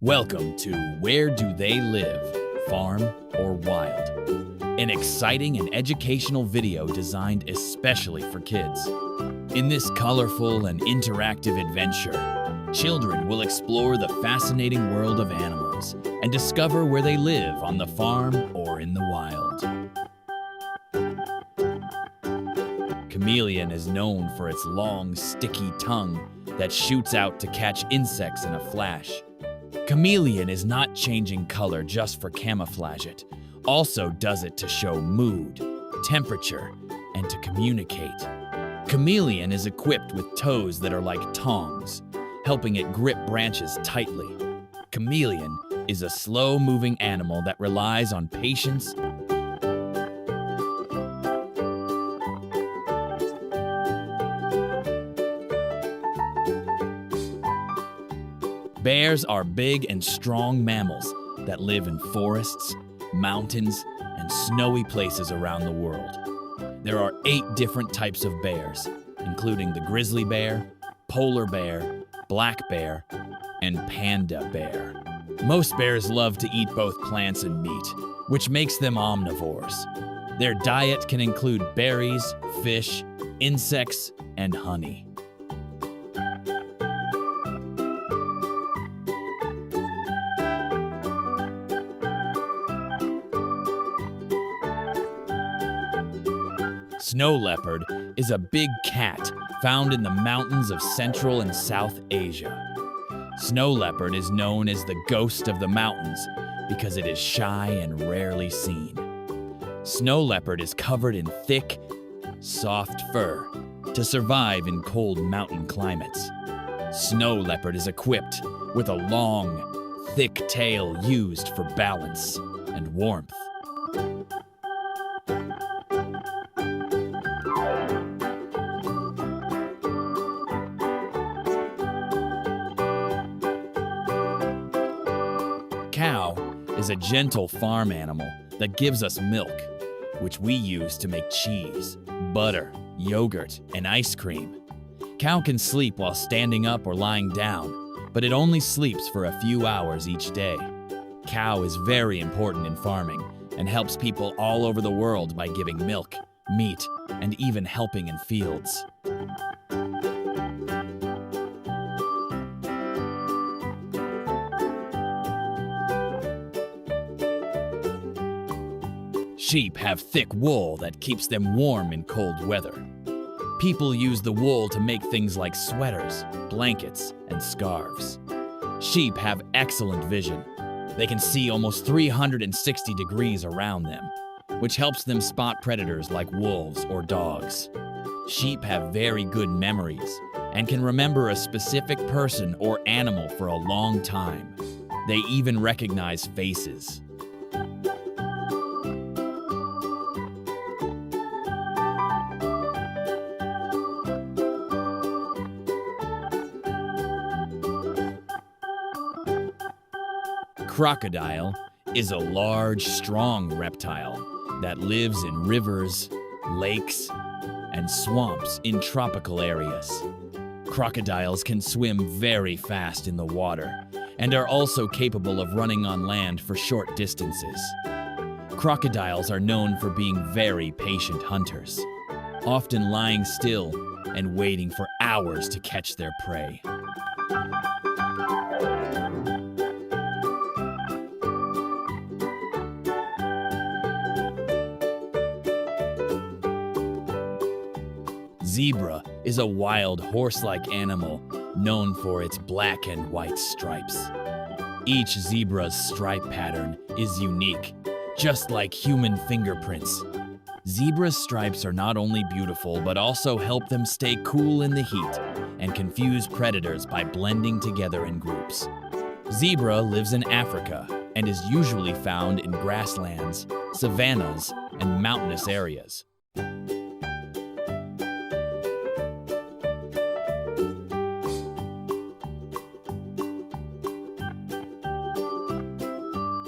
Welcome to Where Do They Live? Farm or Wild? An exciting and educational video designed especially for kids. In this colorful and interactive adventure, children will explore the fascinating world of animals and discover where they live on the farm or in the wild. Chameleon is known for its long, sticky tongue that shoots out to catch insects in a flash. Chameleon is not changing color just for camouflage. It also does it to show mood, temperature, and to communicate. Chameleon is equipped with toes that are like tongs, helping it grip branches tightly. Chameleon is a slow-moving animal that relies on patience. Bears are big and strong mammals that live in forests, mountains, and snowy places around the world. There are 8 different types of bears, including the grizzly bear, polar bear, black bear, and panda bear. Most bears love to eat both plants and meat, which makes them omnivores. Their diet can include berries, fish, insects, and honey. Snow leopard is a big cat found in the mountains of Central and South Asia. Snow leopard is known as the ghost of the mountains because it is shy and rarely seen. Snow leopard is covered in thick, soft fur to survive in cold mountain climates. Snow leopard is equipped with a long, thick tail used for balance and warmth. Cow is a gentle farm animal that gives us milk, which we use to make cheese, butter, yogurt, and ice cream. Cow can sleep while standing up or lying down, but it only sleeps for a few hours each day. Cow is very important in farming and helps people all over the world by giving milk, meat, and even helping in fields. Sheep have thick wool that keeps them warm in cold weather. People use the wool to make things like sweaters, blankets, and scarves. Sheep have excellent vision. They can see almost 360 degrees around them, which helps them spot predators like wolves or dogs. Sheep have very good memories and can remember a specific person or animal for a long time. They even recognize faces. Crocodile is a large, strong reptile that lives in rivers, lakes, and swamps in tropical areas. Crocodiles can swim very fast in the water and are also capable of running on land for short distances. Crocodiles are known for being very patient hunters, often lying still and waiting for hours to catch their prey. Zebra is a wild horse-like animal known for its black and white stripes. Each zebra's stripe pattern is unique, just like human fingerprints. Zebra's stripes are not only beautiful, but also help them stay cool in the heat and confuse predators by blending together in groups. Zebra lives in Africa and is usually found in grasslands, savannas, and mountainous areas.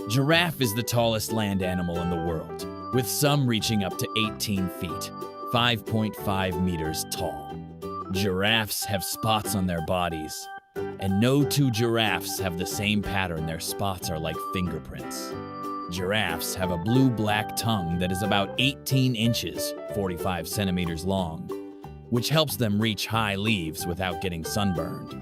Giraffe is the tallest land animal in the world, with some reaching up to 18 feet, 5.5 meters tall. Giraffes have spots on their bodies, and no two giraffes have the same pattern. Their spots are like fingerprints. Giraffes have a blue-black tongue that is about 18 inches, 45 centimeters long, which helps them reach high leaves without getting sunburned.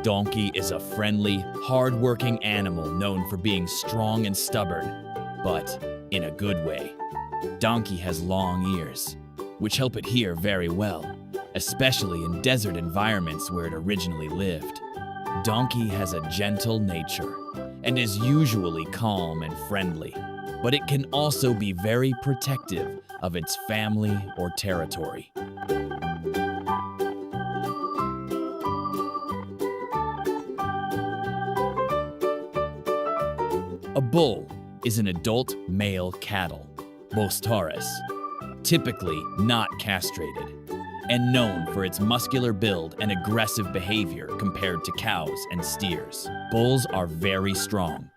Donkey is a friendly, hard-working animal known for being strong and stubborn, but in a good way. Donkey has long ears, which help it hear very well, especially in desert environments where it originally lived. Donkey has a gentle nature and is usually calm and friendly, but it can also be very protective of its family or territory. A bull is an adult male cattle, Taurus, typically not castrated, and known for its muscular build and aggressive behavior compared to cows and steers. Bulls are very strong,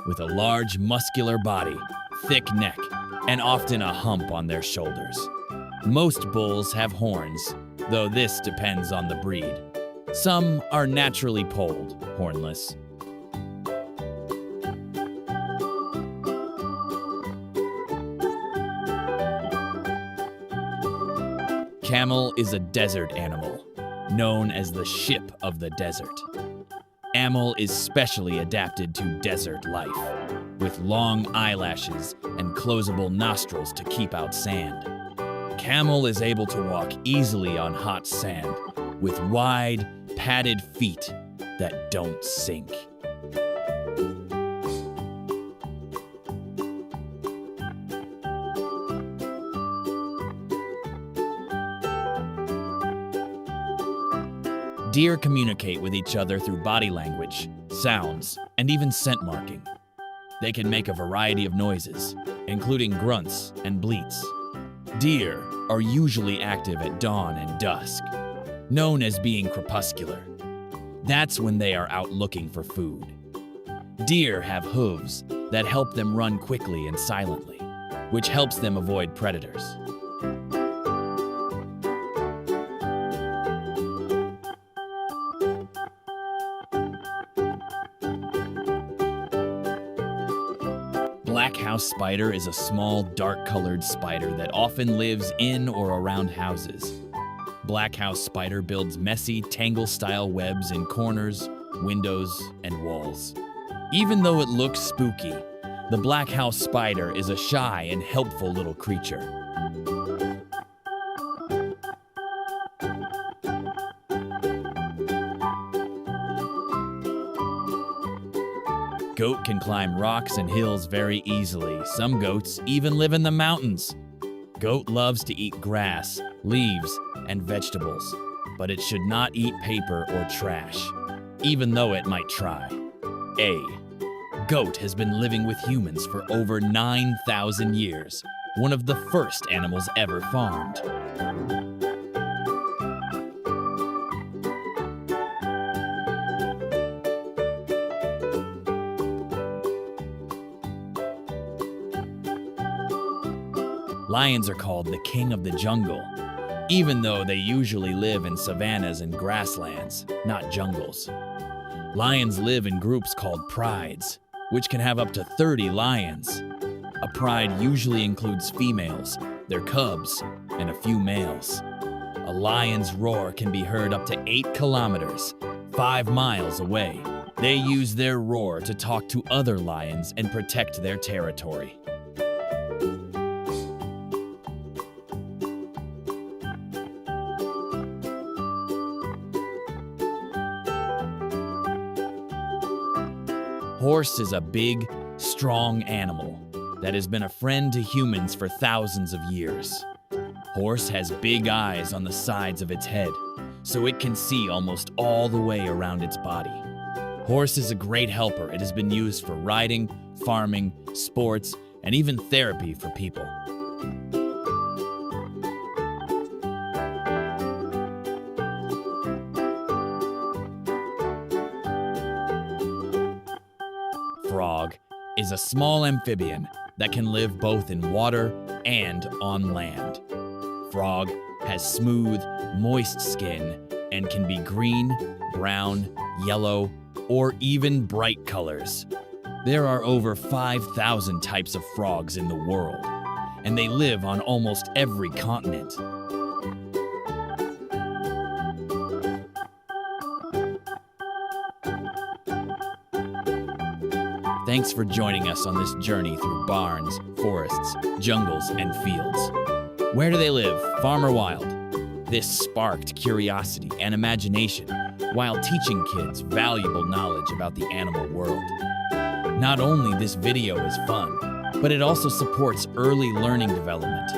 with a large muscular body, thick neck, and often a hump on their shoulders. Most bulls have horns, though this depends on the breed. Some are naturally polled, hornless. Camel is a desert animal, known as the ship of the desert. Camel is specially adapted to desert life, with long eyelashes and closable nostrils to keep out sand. Camel is able to walk easily on hot sand, with wide, padded feet that don't sink. Deer communicate with each other through body language, sounds, and even scent marking. They can make a variety of noises, including grunts and bleats. Deer are usually active at dawn and dusk, known as being crepuscular. That's when they are out looking for food. Deer have hooves that help them run quickly and silently, which helps them avoid predators. Blackhouse spider is a small, dark-colored spider that often lives in or around houses. Blackhouse spider builds messy, tangle-style webs in corners, windows, and walls. Even though it looks spooky, the blackhouse spider is a shy and helpful little creature. Goat can climb rocks and hills very easily. Some goats even live in the mountains. Goat loves to eat grass, leaves, and vegetables, but it should not eat paper or trash, even though it might try. A goat has been living with humans for over 9,000 years, one of the first animals ever farmed. Lions are called the king of the jungle, even though they usually live in savannas and grasslands, not jungles. Lions live in groups called prides, which can have up to 30 lions. A pride usually includes females, their cubs, and a few males. A lion's roar can be heard up to 8 kilometers, 5 miles away. They use their roar to talk to other lions and protect their territory. Horse is a big, strong animal that has been a friend to humans for thousands of years. Horse has big eyes on the sides of its head, so it can see almost all the way around its body. Horse is a great helper. It has been used for riding, farming, sports, and even therapy for people. is a small amphibian that can live both in water and on land. Frog has smooth, moist skin and can be green, brown, yellow, or even bright colors. There are over 5,000 types of frogs in the world, and they live on almost every continent. Thanks for joining us on this journey through barns, forests, jungles, and fields. Where do they live, farm or wild? This sparked curiosity and imagination while teaching kids valuable knowledge about the animal world. Not only this video is fun, but it also supports early learning development.